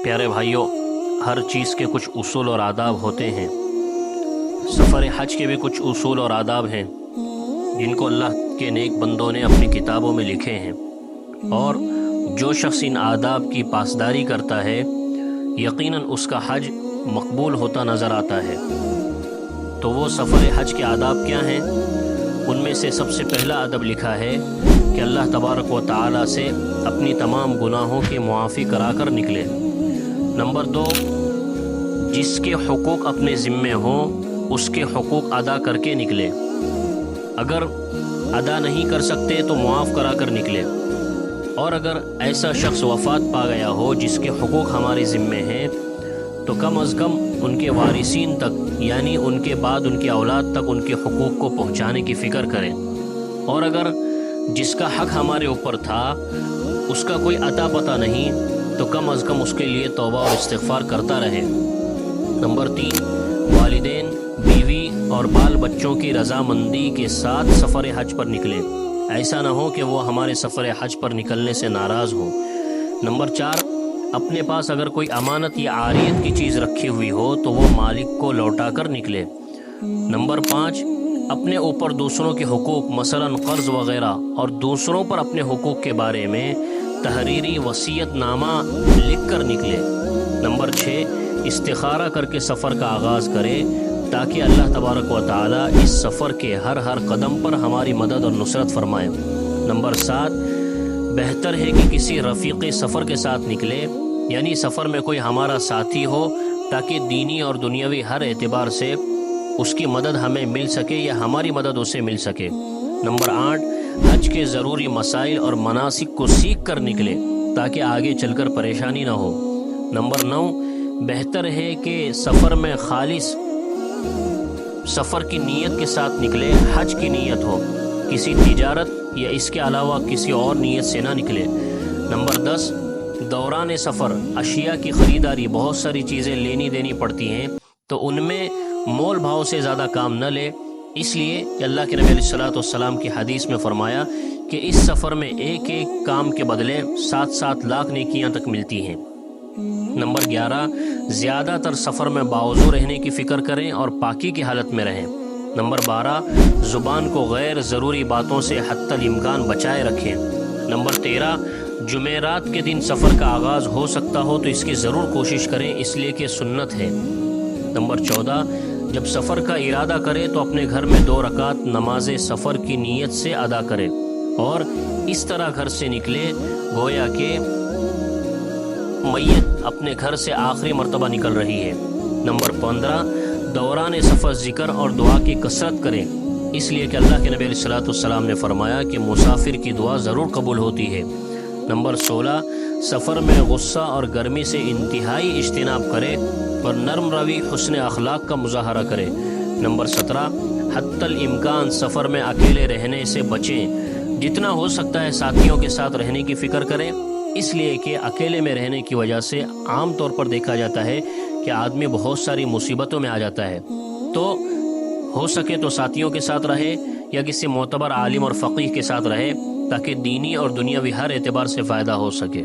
پیارے بھائیوں، ہر چیز کے کچھ اصول اور آداب ہوتے ہیں۔ سفر حج کے بھی کچھ اصول اور آداب ہیں جن کو اللہ کے نیک بندوں نے اپنی کتابوں میں لکھے ہیں، اور جو شخص ان آداب کی پاسداری کرتا ہے یقیناً اس کا حج مقبول ہوتا نظر آتا ہے۔ تو وہ سفر حج کے آداب کیا ہیں؟ ان میں سے سب سے پہلا ادب لکھا ہے کہ اللہ تبارک و تعالی سے اپنی تمام گناہوں کی معافی کرا کر نکلے۔ نمبر 2، جس کے حقوق اپنے ذمے ہوں اس کے حقوق ادا کر کے نکلے، اگر ادا نہیں کر سکتے تو معاف کرا کر نکلے، اور اگر ایسا شخص وفات پا گیا ہو جس کے حقوق ہمارے ذمے ہیں تو کم از کم ان کے وارثین تک، یعنی ان کے بعد ان کی اولاد تک ان کے حقوق کو پہنچانے کی فکر کریں، اور اگر جس کا حق ہمارے اوپر تھا اس کا کوئی اتا پتہ نہیں تو کم از کم اس کے لیے توبہ اور استغفار کرتا رہے۔ نمبر 3، والدین، بیوی اور بال بچوں کی رضامندی کے ساتھ سفر حج پر نکلے، ایسا نہ ہو کہ وہ ہمارے سفر حج پر نکلنے سے ناراض ہوں۔ نمبر 4، اپنے پاس اگر کوئی امانت یا عاریت کی چیز رکھی ہوئی ہو تو وہ مالک کو لوٹا کر نکلے۔ نمبر 5، اپنے اوپر دوسروں کے حقوق مثلا قرض وغیرہ اور دوسروں پر اپنے حقوق کے بارے میں تحریری وصیت نامہ لکھ کر نکلے۔ نمبر 6، استخارہ کر کے سفر کا آغاز کرے تاکہ اللہ تبارک و تعالی اس سفر کے ہر قدم پر ہماری مدد اور نصرت فرمائے۔ نمبر 7، بہتر ہے کہ کسی رفیق سفر کے ساتھ نکلے، یعنی سفر میں کوئی ہمارا ساتھی ہو تاکہ دینی اور دنیاوی ہر اعتبار سے اس کی مدد ہمیں مل سکے یا ہماری مدد اسے مل سکے۔ نمبر 8، حج کے ضروری مسائل اور مناسک کو سیکھ کر نکلے تاکہ آگے چل کر پریشانی نہ ہو۔ نمبر 9، بہتر ہے کہ سفر میں خالص سفر کی نیت کے ساتھ نکلے، حج کی نیت ہو، کسی تجارت یا اس کے علاوہ کسی اور نیت سے نہ نکلے۔ نمبر 10، دوران سفر اشیاء کی خریداری، بہت ساری چیزیں لینی دینی پڑتی ہیں تو ان میں مول بھاؤ سے زیادہ کام نہ لے، اس لیے کہ اللہ کے نبی علیہ السلام کی حدیث میں فرمایا کہ اس سفر میں ایک کام کے بدلے 7 لاکھ نیکیاں تک ملتی ہیں۔ نمبر 11، زیادہ تر سفر میں باوضو رہنے کی فکر کریں اور پاکی کی حالت میں رہیں۔ نمبر 12، زبان کو غیر ضروری باتوں سے حتی الامکان بچائے رکھیں۔ نمبر 13، جمعرات کے دن سفر کا آغاز ہو سکتا ہو تو اس کی ضرور کوشش کریں، اس لیے کہ سنت ہے۔ نمبر 14، جب سفر کا ارادہ کرے تو اپنے گھر میں 2 رکعت نماز سفر کی نیت سے ادا کرے اور اس طرح گھر سے نکلے گویا کہ میت اپنے گھر سے آخری مرتبہ نکل رہی ہے۔ نمبر 15، دوران سفر ذکر اور دعا کی کثرت کریں، اس لیے کہ اللہ کے نبی علیہ السلام نے فرمایا کہ مسافر کی دعا ضرور قبول ہوتی ہے۔ نمبر 16، سفر میں غصہ اور گرمی سے انتہائی اجتناب کرے اور نرم روی حسن اخلاق کا مظاہرہ کرے۔ نمبر 17، حتی الامکان سفر میں اکیلے رہنے سے بچیں، جتنا ہو سکتا ہے ساتھیوں کے ساتھ رہنے کی فکر کریں، اس لیے کہ اکیلے میں رہنے کی وجہ سے عام طور پر دیکھا جاتا ہے کہ آدمی بہت ساری مصیبتوں میں آ جاتا ہے، تو ہو سکے تو ساتھیوں کے ساتھ رہے یا کسی معتبر عالم اور فقیہ کے ساتھ رہے تاکہ دینی اور دنیاوی ہر اعتبار سے فائدہ ہو سکے۔